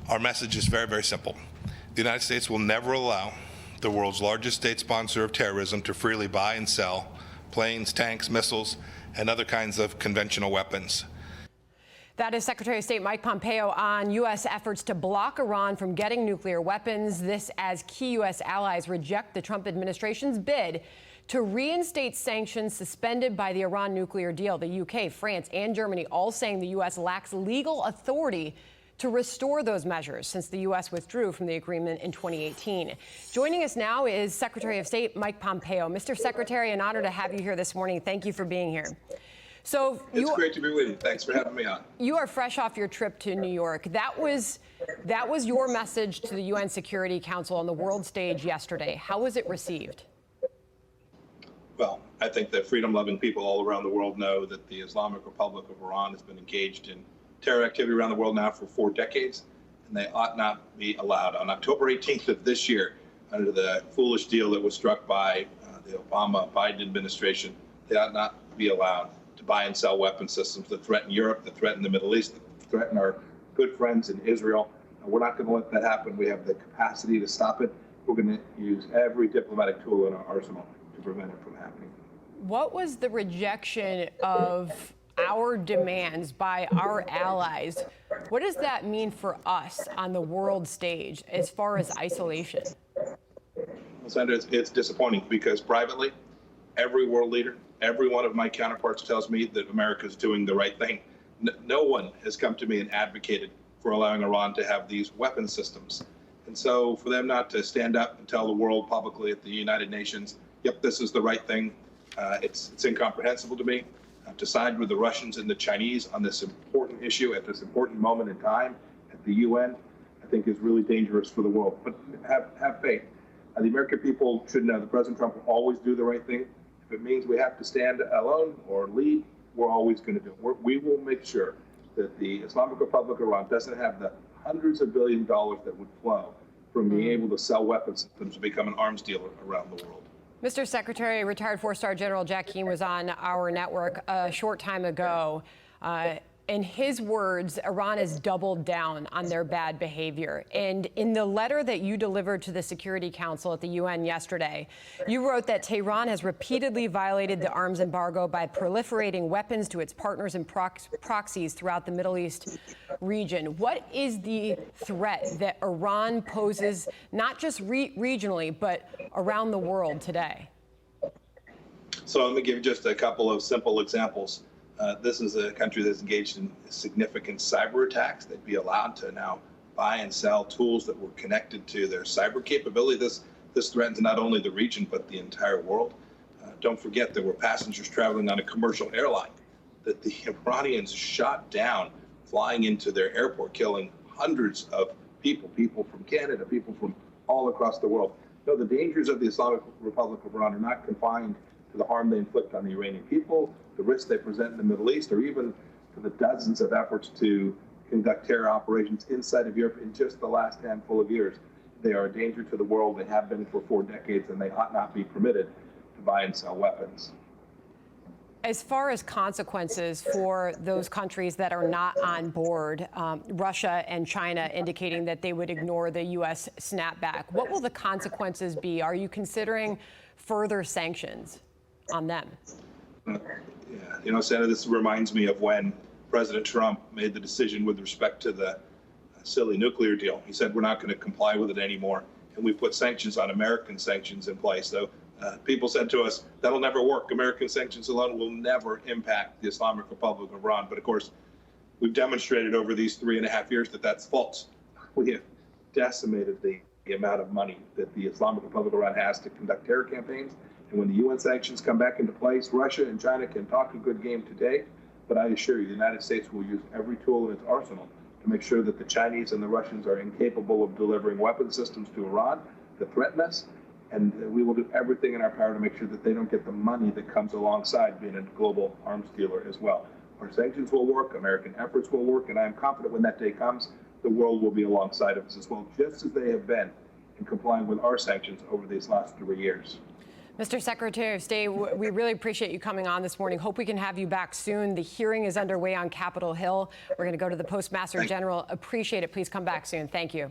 Our message is very, very simple. The United States will never allow the world's largest state sponsor of terrorism to freely buy and sell planes, tanks, missiles, and other kinds of conventional weapons. That is Secretary of State Mike Pompeo on U.S. efforts to block Iran from getting nuclear weapons. This as key U.S. allies reject the Trump administration's bid to reinstate sanctions suspended by the Iran nuclear deal. The U.K., France, and Germany all saying the U.S. lacks legal authority to restore those measures since the U.S. withdrew from the agreement in 2018. Joining us now is Secretary of State Mike Pompeo. Mr. Secretary, an honor to have you here this morning. Thank you for being here. So it's great to be with you. Thanks for having me on. You are fresh off your trip to New York. That was your message to the UN Security Council on the world stage yesterday. How was it received? Well, I think that freedom-loving people all around the world know that the Islamic Republic of Iran has been engaged in terror activity around the world now for 4 decades, and they ought not be allowed. On October 18th of this year, under the foolish deal that was struck by the Obama-Biden administration, they ought not be allowed to buy and sell weapon systems that threaten Europe, that threaten the Middle East, that threaten our good friends in Israel. We're not going to let that happen. We have the capacity to stop it. We're going to use every diplomatic tool in our arsenal to prevent it from happening. What was the rejection of our demands by our allies? What does that mean for us on the world stage as far as isolation? Well, Senator, it's disappointing because privately, every world leader, every one of my counterparts tells me that America is doing the right thing. No one has come to me and advocated for allowing Iran to have these weapon systems. And so for them not to stand up and tell the world publicly at the United Nations, yep, this is the right thing, it's incomprehensible to me. To side with the Russians and the Chinese on this important issue at this important moment in time at the UN, I think is really dangerous for the world. But have faith. The American people should know that President Trump will always do the right thing. If it means we have to stand alone or lead, we're always going to do it. We will make sure that the Islamic Republic of Iran doesn't have the hundreds of billions of dollars that would flow from being able to sell weapon systems to become an arms dealer around the world. Mr. Secretary, retired 4-star General Jack Keane was on our network a short time ago. In his words, Iran has doubled down on their bad behavior. And in the letter that you delivered to the Security Council at the UN yesterday, you wrote that Tehran has repeatedly violated the arms embargo by proliferating weapons to its partners and proxies throughout the Middle East region. What is the threat that Iran poses, not just regionally, but around the world today? So let me give just a couple of simple examples. This is a country that's engaged in significant cyber attacks. They'd be allowed to now buy and sell tools that were connected to their cyber capability. This threatens not only the region, but the entire world. Don't forget there were passengers traveling on a commercial airline that the Iranians shot down flying into their airport, killing hundreds of people from Canada, people from all across the world. No, the dangers of the Islamic Republic of Iran are not confined to the harm they inflict on the Iranian people, the risks they present in the Middle East, or even to the dozens of efforts to conduct terror operations inside of Europe in just the last handful of years. They are a danger to the world. They have been for 4 decades, and they ought not be permitted to buy and sell weapons. As far as consequences for those countries that are not on board, Russia and China indicating that they would ignore the U.S. snapback, what will the consequences be? Are you considering further sanctions on them? Yeah, you know, Senator, this reminds me of when President Trump made the decision with respect to the silly nuclear deal. He said, we're not going to comply with it anymore. And we put sanctions on American sanctions in place. So people said to us, that'll never work. American sanctions alone will never impact the Islamic Republic of Iran. But of course, we've demonstrated over these 3.5 years that that's false. We have decimated the amount of money that the Islamic Republic of Iran has to conduct terror campaigns. And when the UN sanctions come back into place, Russia and China can talk a good game today, but I assure you the United States will use every tool in its arsenal to make sure that the Chinese and the Russians are incapable of delivering weapon systems to Iran to threaten us, and we will do everything in our power to make sure that they don't get the money that comes alongside being a global arms dealer as well. Our sanctions will work, American efforts will work, and I am confident when that day comes, the world will be alongside of us as well, just as they have been in complying with our sanctions over these last 3 years. Mr. Secretary of State, we really appreciate you coming on this morning. Hope we can have you back soon. The hearing is underway on Capitol Hill. We're going to go to the Postmaster General. Appreciate it. Please come back soon. Thank you.